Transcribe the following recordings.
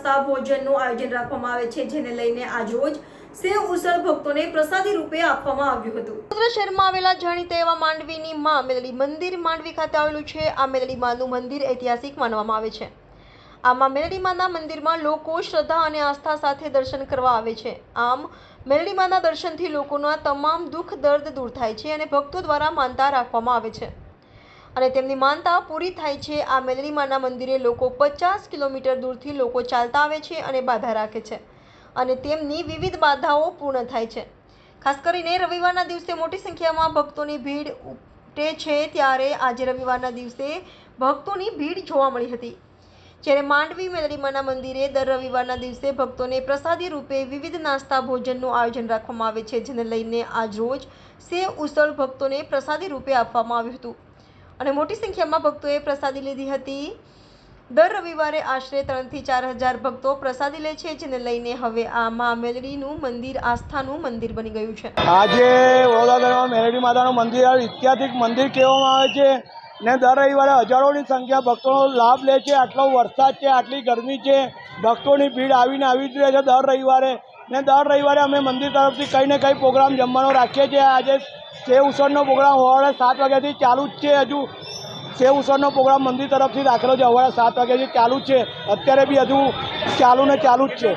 નાસ્તા ભોજનનું આયોજન રાખવામાં આવે છે, જેને લઈને આજરોજ સેવ ઉસળ ભક્તોને પ્રસાદી રૂપે આપવામાં આવ્યું હતું। વડોદરા શહેરમાં આવેલા જાણીતા એવા માંડવીની માં મેલડી મંદિર માંડવી ખાતે આવેલું છે। આ મેલડી માનું મંદિર ઐતિહાસિક માનવામાં આવે છે। આમાં મેલડી માના મંદિરમાં લોકો શ્રદ્ધા અને આસ્થા સાથે દર્શન કરવા આવે છે। આમ મેલડી માના દર્શનથી લોકોના તમામ દુઃખ દર્દ દૂર થાય છે અને ભક્તો દ્વારા માનતા રાખવામાં આવે છે અને તેમની માનતા પૂરી થાય છે। આ મેલડી માના મંદિરે લોકો 50 કિલોમીટર દૂરથી લોકો ચાલતા આવે છે અને બાધા રાખે છે અને તેમની વિવિધ બાધાઓ પૂર્ણ થાય છે। ખાસ કરીને રવિવારના દિવસે મોટી સંખ્યામાં ભક્તોની ભીડ ઉમટે છે, ત્યારે આજે રવિવારના દિવસે ભક્તોની ભીડ જોવા મળી હતી। જ્યારે માંડવી મેલડી માના મંદિરે દર રવિવારના દિવસે ભક્તોને પ્રસાદી રૂપે વિવિધ નાસ્તા ભોજનનું આયોજન રાખવામાં આવે છે, જેને લઈને આજરોજ સેવ ઉસળ ભક્તોને પ્રસાદી રૂપે આપવામાં આવ્યું હતું અને મોટી સંખ્યામાં ભક્તોએ પ્રસાદી લીધી હતી। દર રવિવારે આશરે 3 થી 4 હજાર ભક્તો પ્રસાદી લે છે, જેને લઈને હવે આ મા મેલડીનું મંદિર આસ્થાનું મંદિર બની ગયું છે। આજે વડોદરામાં મેલડી માતાનું મંદિર ઐતિહાસિક મંદિર કહેવામાં આવે છે ને દર રવિવારે હજારોની સંખ્યા ભક્તોનો લાભ લે છે। આટલો વરસાદ છે, આટલી ગરમી છે, ભક્તોની ભીડ આવીને આવી જ રહે છે દર રવિવારે ને દર રવિવારે અમે મંદિર તરફથી કંઈ ને કંઈ પ્રોગ્રામ જમવાનો રાખીએ છીએ। આજે સેવ ઉસળનો પ્રોગ્રામ સવારે 7 વાગ્યાથી ચાલુ જ છે। હજુ સેવ ઉસળનો પ્રોગ્રામ મંદિર તરફથી રાખેલો છે, સવારે 7 વાગ્યાથી ચાલુ જ છે। અત્યારે બી હજુ ચાલુ ને ચાલુ જ છે।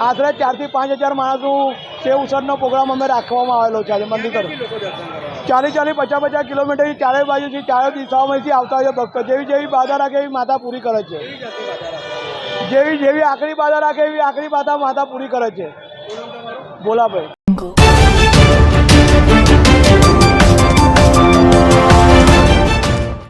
આશરે 4 થી 5 હજાર માણસનું સેવ ઉસળનો પ્રોગ્રામ અમે રાખવામાં આવેલો છે આજે મંદિર તરફ। 40-50 કિલોમીટરથી ચારે બાજુથી ચારે દિશાઓમાંથી આવતા હોય છે ભક્તો। જેવી બાધા રાખે એવી માતા પૂરી કરે છે। જેવી આખરી બાધા રાખે એવી આખરી બાધા માતા પૂરી કરે છે। ભોલાભાઈ।